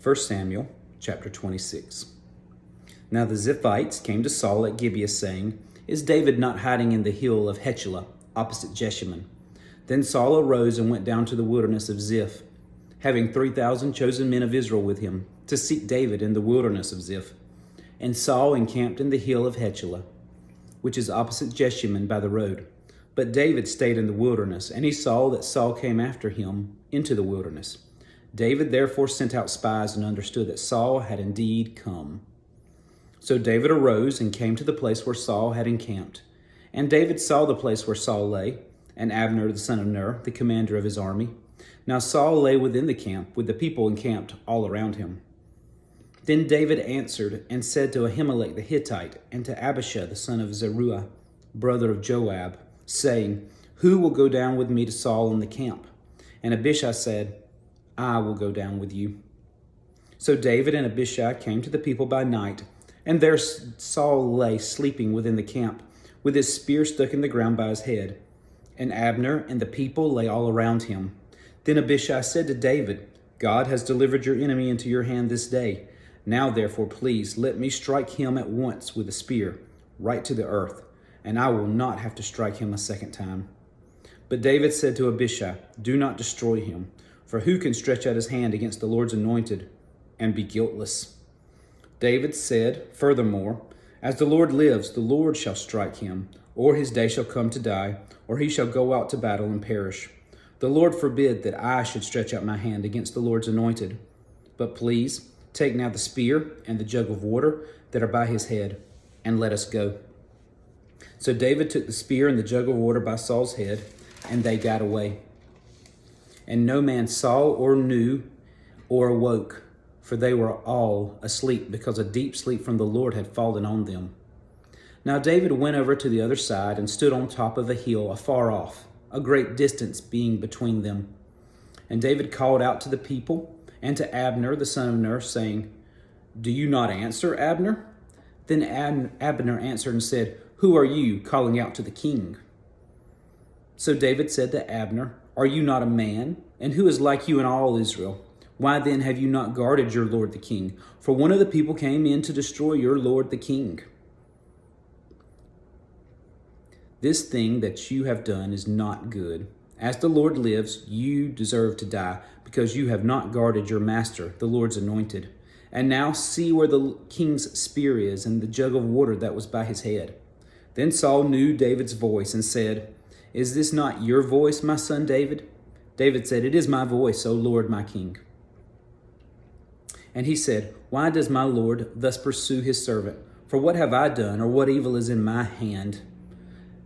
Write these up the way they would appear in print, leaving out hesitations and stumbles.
1 Samuel chapter 26. Now the Ziphites came to Saul at Gibeah, saying, "Is David not hiding in the hill of Hechelah, opposite Jeshimon?" Then Saul arose and went down to the wilderness of Ziph, having 3,000 chosen men of Israel with him, to seek David in the wilderness of Ziph. And Saul encamped in the hill of Hechelah, which is opposite Jeshimon by the road. But David stayed in the wilderness, and he saw that Saul came after him into the wilderness. David therefore sent out spies and understood that Saul had indeed come. So David arose and came to the place where Saul had encamped. And David saw the place where Saul lay, and Abner the son of Ner, the commander of his army. Now Saul lay within the camp, with the people encamped all around him. Then David answered and said to Ahimelech the Hittite, and to Abishai the son of Zeruiah, brother of Joab, saying, "Who will go down with me to Saul in the camp?" And Abishai said, "I will go down with you." So David and Abishai came to the people by night, and there Saul lay sleeping within the camp, with his spear stuck in the ground by his head. And Abner and the people lay all around him. Then Abishai said to David, "God has delivered your enemy into your hand this day. Now therefore, please, let me strike him at once with a spear, right to the earth, and I will not have to strike him a second time." But David said to Abishai, "Do not destroy him, for who can stretch out his hand against the Lord's anointed and be guiltless?" David said, furthermore, "As the Lord lives, the Lord shall strike him, or his day shall come to die, or he shall go out to battle and perish. The Lord forbid that I should stretch out my hand against the Lord's anointed. But please, take now the spear and the jug of water that are by his head, and let us go." So David took the spear and the jug of water by Saul's head, and they got away. And no man saw or knew or awoke, for they were all asleep, because a deep sleep from the Lord had fallen on them. Now David went over to the other side and stood on top of a hill afar off, a great distance being between them. And David called out to the people and to Abner the son of Ner, saying, "Do you not answer, Abner?" Then Abner answered and said, "Who are you calling out to the king?" So David said to Abner, "Are you not a man? And who is like you in all Israel? Why then have you not guarded your lord the king? For one of the people came in to destroy your lord the king. This thing that you have done is not good. As the Lord lives, you deserve to die, because you have not guarded your master, the Lord's anointed. And now see where the king's spear is, and the jug of water that was by his head." Then Saul knew David's voice and said, "Is this not your voice, my son David?" David said, "It is my voice, O Lord, my king." And he said, "Why does my Lord thus pursue his servant? For what have I done, or what evil is in my hand?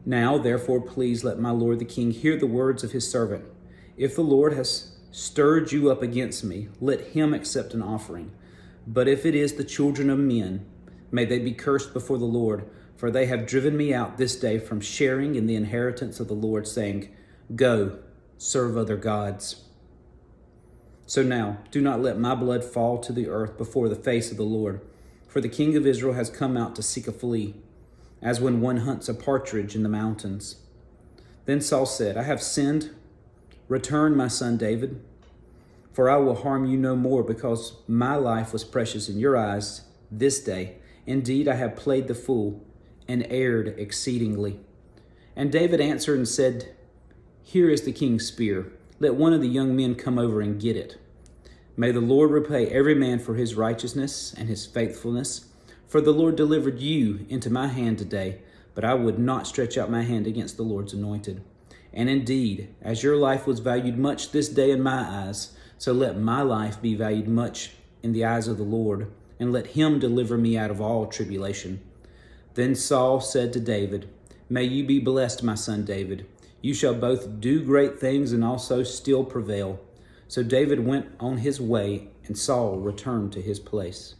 Now, therefore, please let my lord the king hear the words of his servant. If the Lord has stirred you up against me, let him accept an offering. But if it is the children of men, may they be cursed before the Lord, for they have driven me out this day from sharing in the inheritance of the Lord, saying, 'Go, serve other gods.' So now, do not let my blood fall to the earth before the face of the Lord, for the king of Israel has come out to seek a flea, as when one hunts a partridge in the mountains." Then Saul said, "I have sinned. Return, my son David, for I will harm you no more, because my life was precious in your eyes this day. Indeed, I have played the fool and erred exceedingly." And David answered and said, "Here is the king's spear. Let one of the young men come over and get it. May the Lord repay every man for his righteousness and his faithfulness. For the Lord delivered you into my hand today, but I would not stretch out my hand against the Lord's anointed. And indeed, as your life was valued much this day in my eyes, so let my life be valued much in the eyes of the Lord, and let him deliver me out of all tribulation." Then Saul said to David, "May you be blessed, my son David. You shall both do great things and also still prevail." So David went on his way, and Saul returned to his place.